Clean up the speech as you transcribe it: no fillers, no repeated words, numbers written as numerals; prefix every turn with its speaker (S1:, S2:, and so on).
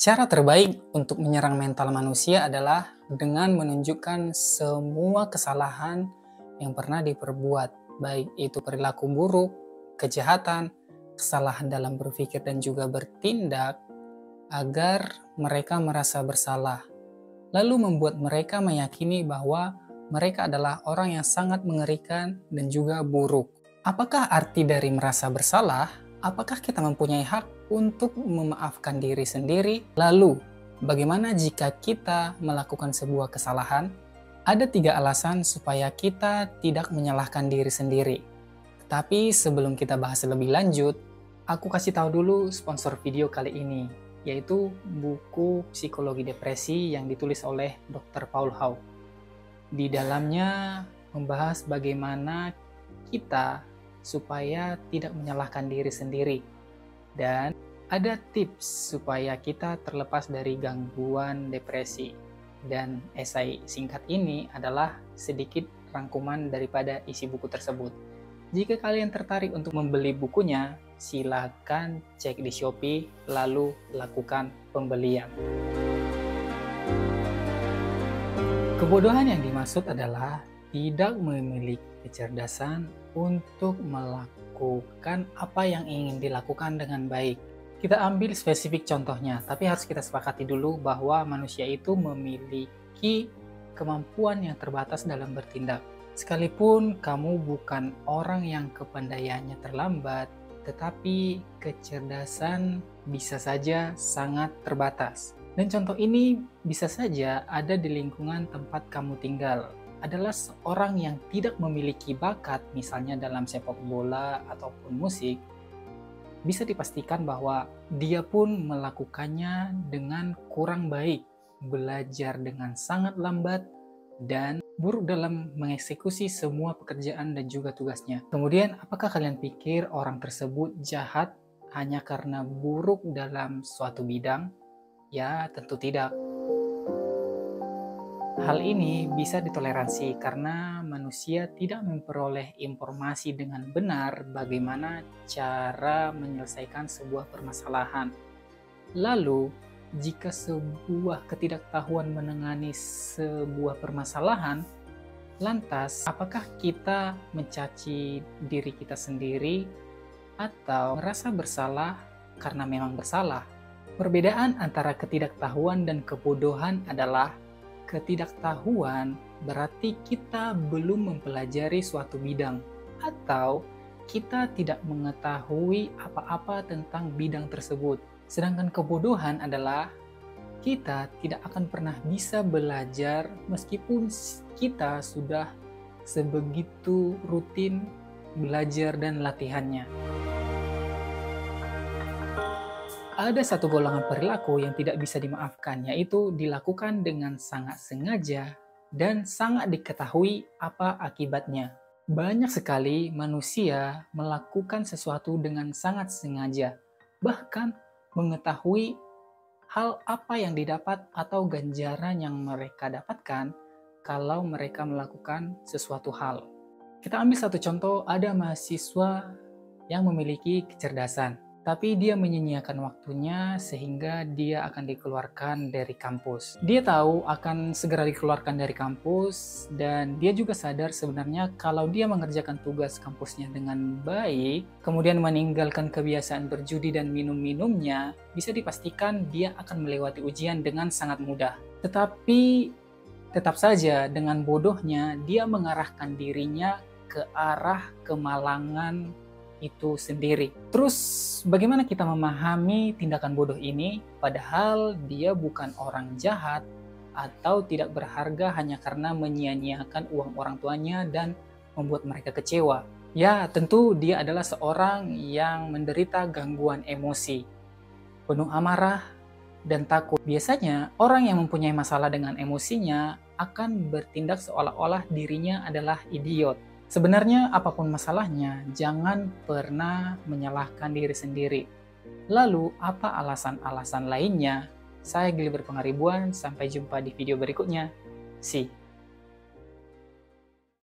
S1: Cara terbaik untuk menyerang mental manusia adalah dengan menunjukkan semua kesalahan yang pernah diperbuat, baik itu perilaku buruk, kejahatan, kesalahan dalam berpikir dan juga bertindak, agar mereka merasa bersalah, lalu membuat mereka meyakini bahwa mereka adalah orang yang sangat mengerikan dan juga buruk. Apakah arti dari merasa bersalah? Apakah kita mempunyai hak untuk memaafkan diri sendiri? Lalu, bagaimana jika kita melakukan sebuah kesalahan? Ada 3 alasan supaya kita tidak menyalahkan diri sendiri. Tapi sebelum kita bahas lebih lanjut, aku kasih tahu dulu sponsor video kali ini, yaitu buku Psikologi Depresi yang ditulis oleh Dr. Paul Hau. Di dalamnya membahas bagaimana kita supaya tidak menyalahkan diri sendiri. Dan ada tips supaya kita terlepas dari gangguan depresi. Dan esai singkat ini adalah sedikit rangkuman daripada isi buku tersebut. Jika kalian tertarik untuk membeli bukunya, silakan cek di Shopee lalu lakukan pembelian. Kebodohan yang dimaksud adalah tidak memiliki kecerdasan untuk melakukan apa yang ingin dilakukan dengan baik. Kita ambil spesifik contohnya, tapi harus kita sepakati dulu bahwa manusia itu memiliki kemampuan yang terbatas dalam bertindak. Sekalipun kamu bukan orang yang kepandaiannya terlambat, tetapi kecerdasan bisa saja sangat terbatas. Dan contoh ini bisa saja ada di lingkungan tempat kamu tinggal. Adalah seorang yang tidak memiliki bakat, misalnya dalam sepak bola ataupun musik, bisa dipastikan bahwa dia pun melakukannya dengan kurang baik, belajar dengan sangat lambat, dan buruk dalam mengeksekusi semua pekerjaan dan juga tugasnya. Kemudian, apakah kalian pikir orang tersebut jahat hanya karena buruk dalam suatu bidang? Ya, tentu tidak. Hal ini bisa ditoleransi karena manusia tidak memperoleh informasi dengan benar bagaimana cara menyelesaikan sebuah permasalahan. Lalu, jika sebuah ketidaktahuan menangani sebuah permasalahan, lantas apakah kita mencaci diri kita sendiri atau merasa bersalah karena memang bersalah? Perbedaan antara ketidaktahuan dan kebodohan adalah ketidaktahuan berarti kita belum mempelajari suatu bidang atau kita tidak mengetahui apa-apa tentang bidang tersebut. Sedangkan kebodohan adalah kita tidak akan pernah bisa belajar meskipun kita sudah sebegitu rutin belajar dan latihannya. Ada satu golongan perilaku yang tidak bisa dimaafkan, yaitu dilakukan dengan sangat sengaja dan sangat diketahui apa akibatnya. Banyak sekali manusia melakukan sesuatu dengan sangat sengaja, bahkan mengetahui hal apa yang didapat atau ganjaran yang mereka dapatkan kalau mereka melakukan sesuatu hal. Kita ambil satu contoh, ada mahasiswa yang memiliki kecerdasan, tapi dia menyia-nyiakan waktunya sehingga dia akan dikeluarkan dari kampus. Dia tahu akan segera dikeluarkan dari kampus dan dia juga sadar sebenarnya kalau dia mengerjakan tugas kampusnya dengan baik, kemudian meninggalkan kebiasaan berjudi dan minum-minumnya, bisa dipastikan dia akan melewati ujian dengan sangat mudah. Tetapi tetap saja dengan bodohnya dia mengarahkan dirinya ke arah kemalangan itu sendiri. Terus bagaimana kita memahami tindakan bodoh ini padahal dia bukan orang jahat atau tidak berharga hanya karena menyia-nyiakan uang orang tuanya dan membuat mereka kecewa? Ya, tentu dia adalah seorang yang menderita gangguan emosi, penuh amarah dan takut. Biasanya orang yang mempunyai masalah dengan emosinya akan bertindak seolah-olah dirinya adalah idiot. Sebenarnya apapun masalahnya, jangan pernah menyalahkan diri sendiri. Lalu, apa alasan-alasan lainnya? Saya Gilbert Pangaribuan, sampai jumpa di video berikutnya. See.